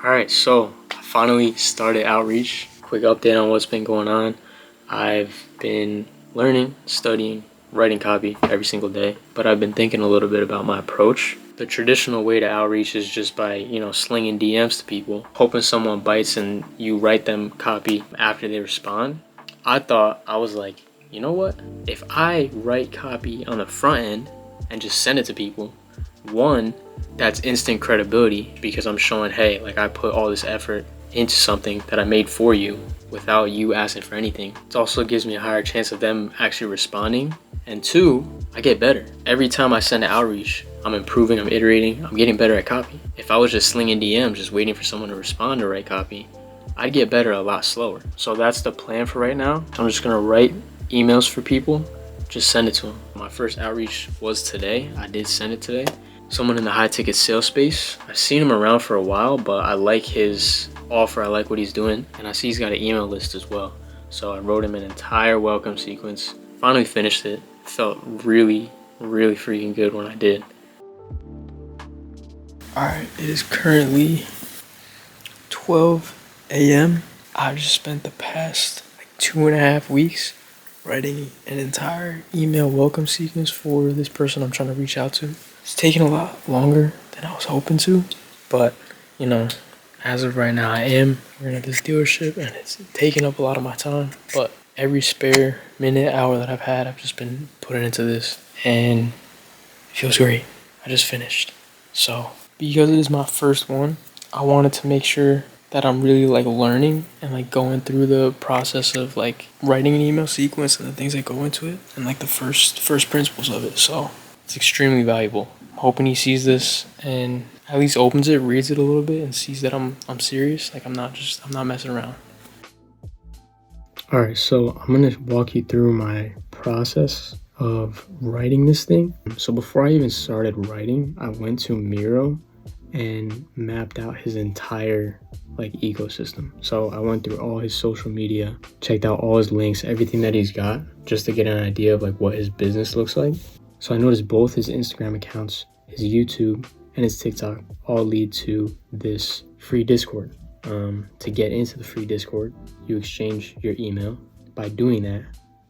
Alright, so I finally started outreach. Quick update on what's been going on. I've been learning, studying, writing copy every single day, but I've been thinking a little bit about my approach. The traditional way to outreach is just by, slinging DMs to people, hoping someone bites and you write them copy after they respond. I was like, you know what? If I write copy on the front end and just send it to people, one, that's instant credibility because I'm showing, hey, like I put all this effort into something that I made for you without you asking for anything. It also gives me a higher chance of them actually responding. And two, I get better. Every time I send an outreach, I'm improving, I'm iterating, I'm getting better at copy. If I was just slinging DMs, just waiting for someone to respond to write copy, I'd get better a lot slower. So that's the plan for right now. I'm just gonna write emails for people, just send it to them. My first outreach was today. I did send it today. Someone in the high ticket sales space. I've seen him around for a while, but I like his offer. I like what he's doing. And I see he's got an email list as well. So I wrote him an entire welcome sequence. Finally finished it. Felt really, really freaking good when I did. Alright, it is currently 12 a.m. I've just spent the past 2.5 weeks writing an entire email welcome sequence for this person I'm trying to reach out to. It's taking a lot longer than I was hoping to, but as of right now, I am working at this dealership and it's taking up a lot of my time, but every spare minute, hour that I've had, I've just been putting into this and it feels great. I just finished. So because it is my first one, I wanted to make sure that I'm really learning and going through the process of writing an email sequence and the things that go into it and the first principles of it. So it's extremely valuable. I'm hoping he sees this and at least opens it, reads it a little bit, and sees that I'm serious. I'm not messing around. All right, so I'm gonna walk you through my process of writing this thing. So before I even started writing, I went to Miro and mapped out his entire ecosystem. So I went through all his social media, checked out all his links, everything that he's got, just to get an idea of what his business looks like. So I noticed both his Instagram accounts, his YouTube, and his TikTok all lead to this free Discord. To get into the free Discord, you exchange your email. By doing that,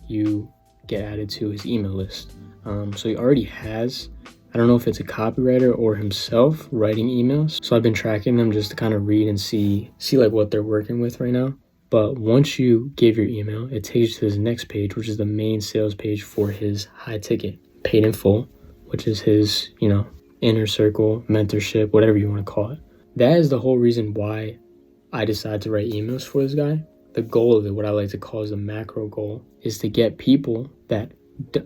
you get added to his email list. So he already has, I don't know if it's a copywriter or himself writing emails. So I've been tracking them just to kind of read and see what they're working with right now. But once you give your email, it takes you to his next page, which is the main sales page for his high ticket, paid in full, which is his, inner circle, mentorship, whatever you want to call it. That is the whole reason why I decided to write emails for this guy. The goal of it, what I like to call is the macro goal, is to get people that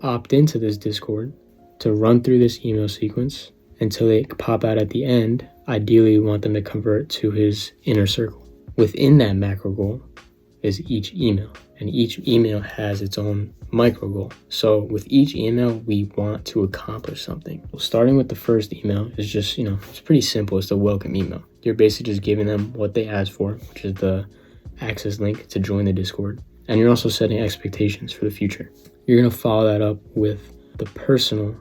opt into this Discord to run through this email sequence until they pop out at the end. Ideally, we want them to convert to his inner circle. Within that macro goal is each email, and each email has its own micro goal. So with each email, we want to accomplish something. Well, starting with the first email is just, it's pretty simple. It's the welcome email. You're basically just giving them what they asked for, which is the access link to join the Discord. And you're also setting expectations for the future. You're going to follow that up with the personal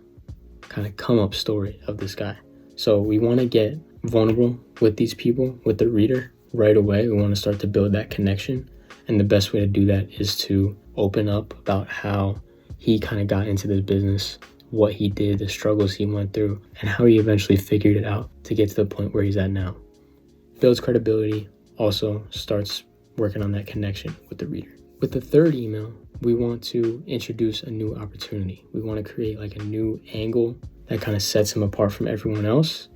kind of come up story of this guy. So we want to get vulnerable with these people, with the reader right away. We want to start to build that connection. And the best way to do that is to open up about how he kind of got into this business, what he did, the struggles he went through, and how he eventually figured it out to get to the point where he's at now. Builds credibility, also starts working on that connection with the reader. With the third email, we want to introduce a new opportunity. We want to create a new angle that kind of sets him apart from everyone else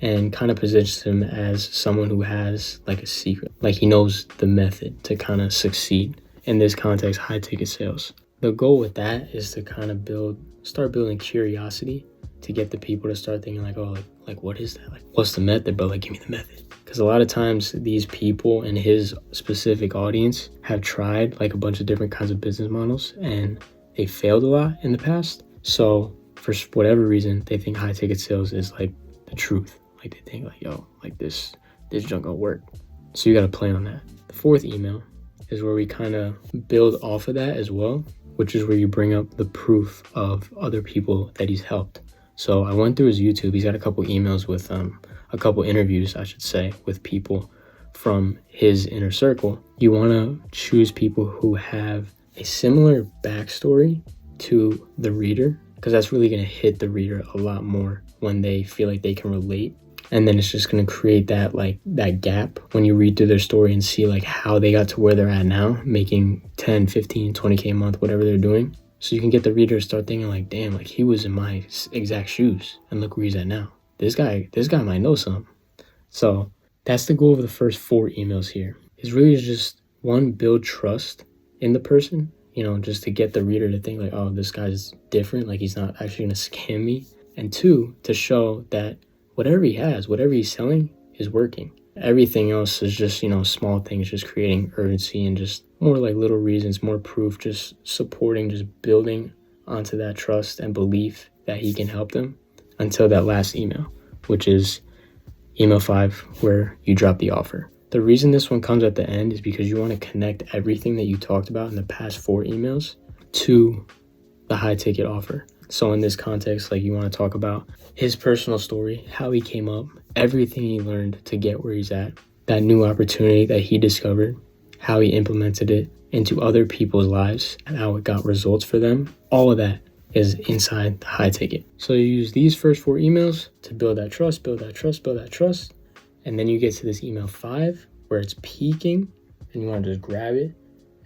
and kind of positions him as someone who has a secret. He knows the method to kind of succeed. In this context, high ticket sales. The goal with that is to kind of start building curiosity to get the people to start thinking what is that? What's the method? But give me the method. Because a lot of times these people in his specific audience have tried a bunch of different kinds of business models and they failed a lot in the past. So for whatever reason, they think high ticket sales is the truth. They think this junk gonna work. So you got to play on that. The fourth email is where we kind of build off of that as well, which is where you bring up the proof of other people that he's helped. So I went through his YouTube. He's got a couple emails with a couple interviews, I should say, with people from his inner circle. You want to choose people who have a similar backstory to the reader, because that's really going to hit the reader a lot more when they feel like they can relate. And then it's just going to create that gap when you read through their story and see like how they got to where they're at now, making 10, 15, 20K a month, whatever they're doing. So you can get the reader to start thinking like, damn, like he was in my exact shoes and look where he's at now. This guy might know something. So that's the goal of the first 4 emails here. Is really just, one, build trust in the person, just to get the reader to think like, oh, this guy's different, like he's not actually going to scam me. And 2, to show that whatever he has, whatever he's selling is working. Everything else is just, small things, just creating urgency and just more like little reasons, more proof, just supporting, just building onto that trust and belief that he can help them until that last email, which is email 5, where you drop the offer. The reason this one comes at the end is because you want to connect everything that you talked about in the past 4 emails to the high ticket offer. So in this context, like you want to talk about his personal story, how he came up, everything he learned to get where he's at, that new opportunity that he discovered, how he implemented it into other people's lives and how it got results for them. All of that is inside the high ticket. So you use these first 4 emails to build that trust, build that trust, build that trust. And then you get to this email 5 where it's peaking and you want to just grab it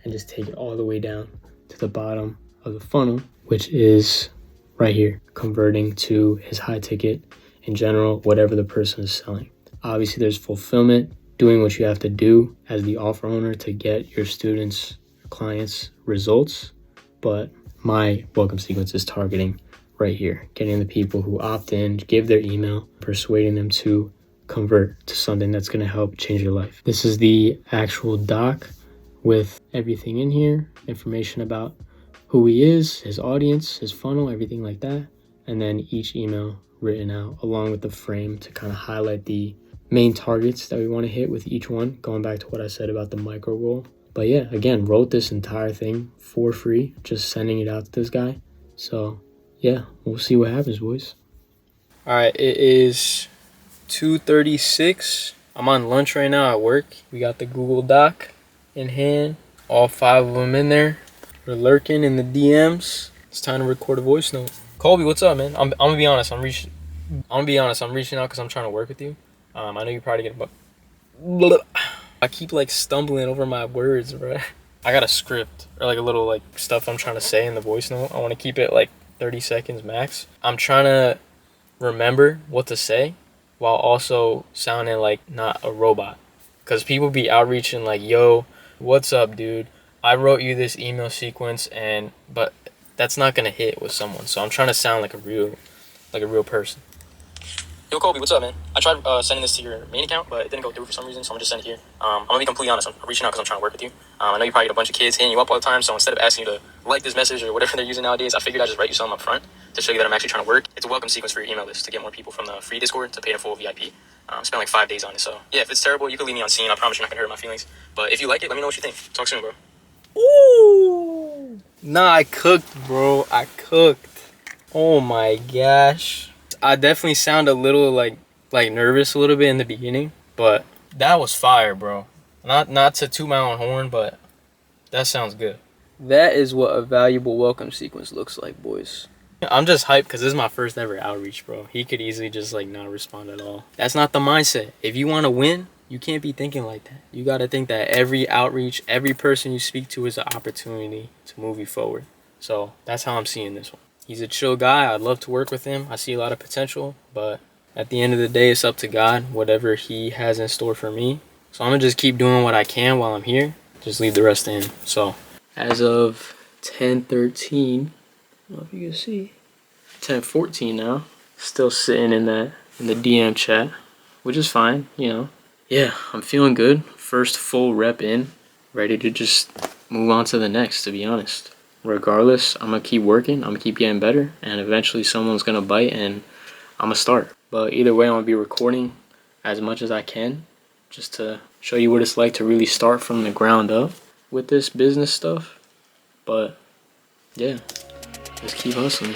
and just take it all the way down to the bottom of the funnel, which is right here, converting to his high ticket in general, whatever the person is selling. Obviously, there's fulfillment, doing what you have to do as the offer owner to get your students, clients results. But my welcome sequence is targeting right here, getting the people who opt in, give their email, persuading them to convert to something that's going to help change your life. This is the actual doc with everything in here, information about who he is, his audience, his funnel, everything like that. And then each email written out along with the frame to kind of highlight the main targets that we want to hit with each one, going back to what I said about the micro goal. But yeah, again, wrote this entire thing for free, just sending it out to this guy. So yeah, we'll see what happens, boys. All right, it is 2:36. I'm on lunch right now at work. We got the Google Doc in hand, all 5 of them in there. We're lurking in the DMs. It's time to record a voice note. Colby, what's up, man? I'm gonna be honest. I'm reaching out because I'm trying to work with you. I know you probably get I keep like stumbling over my words, bro. I got a script or like a little like stuff I'm trying to say in the voice note. I want to keep it like 30 seconds max. I'm trying to remember what to say while also sounding like not a robot. Because people be outreaching like, yo, what's up, dude? I wrote you this email sequence but that's not gonna hit with someone. So I'm trying to sound like a real person. Yo, Colby, what's up, man? I tried sending this to your main account, but it didn't go through for some reason, so I'm gonna just send it here. I'm gonna be completely honest. I'm reaching out because I'm trying to work with you. I know you probably get a bunch of kids hitting you up all the time, so instead of asking you to like this message or whatever they're using nowadays, I figured I'd just write you something up front to show you that I'm actually trying to work. It's a welcome sequence for your email list to get more people from the free Discord to pay in full VIP. Spent like 5 days on it, so yeah, if it's terrible, you can leave me on scene. I promise you're not gonna hurt my feelings. But if you like it, let me know what you think. Talk soon, bro. Ooh. Nah, I cooked, bro. I cooked. Oh my gosh. I definitely sound a little like nervous a little bit in the beginning, but that was fire, bro. Not to toot my own horn, but that sounds good. That is what a valuable welcome sequence looks like, boys. I'm just hyped because this is my first ever outreach, bro. He could easily just like not respond at all. That's not the mindset. If you want to win, you can't be thinking like that. You got to think that every outreach, every person you speak to is an opportunity to move you forward. So that's how I'm seeing this one. He's a chill guy. I'd love to work with him. I see a lot of potential, but at the end of the day, it's up to God, whatever he has in store for me. So I'm going to just keep doing what I can while I'm here. Just leave the rest to him. So as of 10:13, I don't know if you can see, 10:14 now, still sitting in the DM chat, which is fine, Yeah, I'm feeling good. First full rep in, ready to just move on to the next, to be honest. Regardless, I'm going to keep working. I'm going to keep getting better. And eventually someone's going to bite and I'm going to start. But either way, I'm going to be recording as much as I can just to show you what it's like to really start from the ground up with this business stuff. But yeah, just keep hustling.